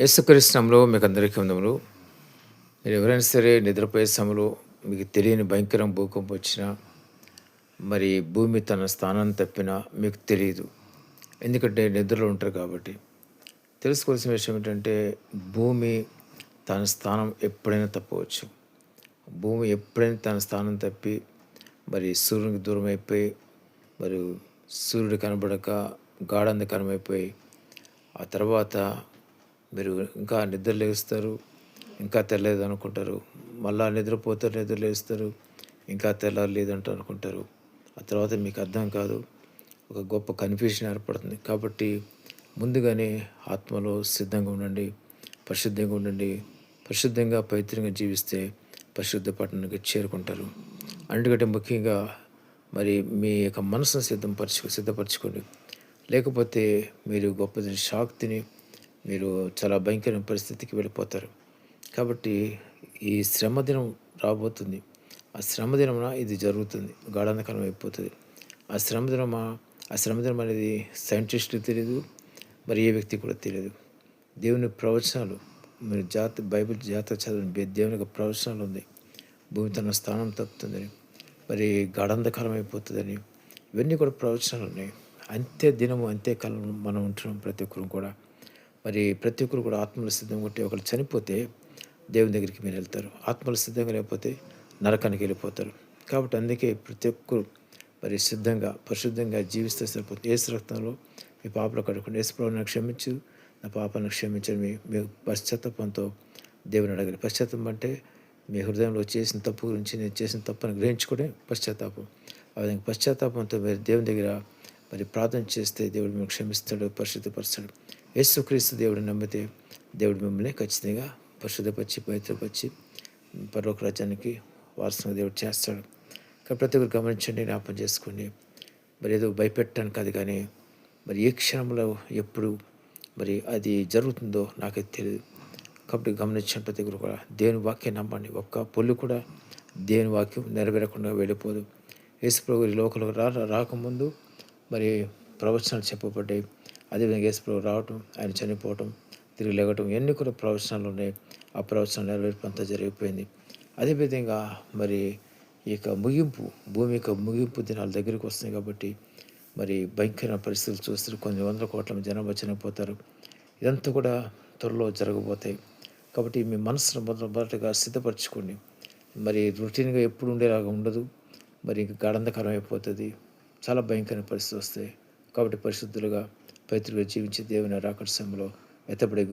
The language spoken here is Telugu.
యేసుక్రీస్తు నామములో మీకందరికీ వందములు. మీరు ఎవరైనా సరే నిద్రపోయే సమయంలో మీకు తెలియని భయంకరం భూకంపం వచ్చినా, మరి భూమి తన స్థానాన్ని తప్పినా మీకు తెలియదు. ఎందుకంటే నిద్రలో ఉంటారు కాబట్టి. తెలుసుకోవాల్సిన విషయం ఏంటంటే భూమి తన స్థానం ఎప్పుడైనా తప్పవచ్చు. భూమి ఎప్పుడైనా తన స్థానం తప్పి మరి సూర్యునికి దూరం అయిపోయి, మరి సూర్యుడు కనబడక గాఢాంధకారమైపోయి, ఆ తర్వాత మీరు ఇంకా నిద్ర లేస్తారు. ఇంకా తెల్లలేదు అనుకుంటారు. మళ్ళా నిద్రపోతారు, నిద్ర లేస్తారు. ఇంకా తెల్లారలేదంట అనుకుంటారు. ఆ తర్వాత మీకు అర్థం కాదు. ఒక గొప్ప కన్ఫ్యూజన్ ఏర్పడుతుంది. కాబట్టి ముందుగానే ఆత్మలో సిద్ధంగా ఉండండి. పరిశుద్ధంగా ఉండండి. పరిశుద్ధంగా పవిత్రంగా జీవిస్తే పరిశుద్ధ పట్టణానికి చేరుకుంటారు. అన్నిటికంటే ముఖ్యంగా మరి మీ యొక్క మనసును సిద్ధపరచుకోండి. లేకపోతే మీరు గొప్ప షాక్ తిని మీరు చాలా భయంకరమైన పరిస్థితికి వెళ్ళిపోతారు. కాబట్టి ఈ శ్రమ దినం రాబోతుంది. ఆ శ్రమ దినమున ఇది జరుగుతుంది. గాఢాంధకారం అయిపోతుంది. ఆ శ్రమ దినం అనేది సైంటిస్టులకు తెలియదు. మరి ఏ వ్యక్తి కూడా తెలియదు. దేవుని ప్రవచనాలు మీరు బైబిల్ జాగ్రత్తగా చదవండి. దేవుని యొక్క ప్రవచనాలు ఉంది. భూమి తన స్థానం తప్పుతుందని, మరి గాఢాంధకారం అయిపోతుందని, ఇవన్నీ కూడా ప్రవచనాలు ఉన్నాయి. అంతే దినము అంతే కాలం మనం ఉంటున్నాం ప్రతి ఒక్కరు కూడా. మరి ప్రతి ఒక్కరు కూడా ఆత్మల సిద్ధంగా ఉంటే ఒకరు చనిపోతే దేవుని దగ్గరికి మీరు వెళ్తారు. ఆత్మల సిద్ధంగా లేకపోతే నరకానికి వెళ్ళిపోతారు. కాబట్టి అందుకే ప్రతి ఒక్కరు మరి పరిశుద్ధంగా జీవిస్తే సరిపోతుంది. యేసు రక్తంలో మీ పాపలు కడుక్కోండి. యేసు ప్రభువు నన్ను క్షమించు, నా పాపాలను క్షమించని మీ పశ్చాత్తాపంతో దేవుని అడగాలి. పశ్చాత్తాపం అంటే మీ హృదయంలో చేసిన తప్పు గురించి నేను చేసిన తప్పును గ్రహించుకోవడం పశ్చాత్తాపం. ఆ విధంగా పశ్చాత్తాపంతో మీరు దేవుని దగ్గర మరి ప్రార్థన చేస్తే దేవుడు మిమ్మల్ని క్షమిస్తాడు, పరిశుద్ధపరుస్తాడు. యేసుక్రీస్తు దేవుడిని నమ్మితే దేవుడు మిమ్మల్ని ఖచ్చితంగా పరిశుద్ధపరిచి, పవిత్రపరిచి పరలోక రాజ్యానికి వారసుగా దేవుడు చేస్తాడు. కాబట్టి ప్రతి ఒక్కరు గమనించండి, జ్ఞాపకం చేసుకోండి. మరి ఏదో భయపెట్టడానికి కాదు, కానీ మరి ఏ క్షణంలో ఎప్పుడు మరి అది జరుగుతుందో నాకైతే తెలియదు. కాబట్టి గమనించండి, ప్రతి ఒక్కరు కూడా దేవుని వాక్యం నమ్మండి. ఒక్క పొల్లు కూడా దేవుని వాక్యం నెరవేరకుండా వెళ్ళిపోదు. యేసు ప్రభు ఈ లోకంలోకి రాకముందు మరి ప్రవచనాలు చెప్పబడ్డాయి. అదేవిధంగా యేసు ప్రభు రావటం, ఆయన చనిపోవటం, తిరిగి లేగటం, ఇవన్నీ కూడా ప్రవచనాలు ఉన్నాయి. ఆ ప్రవచనాలు నెరవేర్పు అంతా జరిగిపోయింది. అదేవిధంగా మరి ఈ యొక్క భూమి యొక్క ముగింపు దినాలు దగ్గరికి వస్తున్నాయి. కాబట్టి మరి భయంకరమైన పరిస్థితులు చూస్తారు. కొన్ని వందల కోట్ల జనాభా చనిపోతారు. ఇదంతా కూడా త్వరలో జరగబోతాయి. కాబట్టి మీ మనసును మొదటగా సిద్ధపరచుకోండి. మరి రొటీన్గా ఎప్పుడు ఉండేలాగా ఉండదు. మరి ఇంక గాఢాంధకారం అయిపోతుంది. చాలా భయంకరమైన పరిస్థితులు వస్తాయి. కాబట్టి పరిశుద్ధులుగా పవిత్రులుగా జీవించి దేవుని రాకడ సమయంలో ఎత్తబడే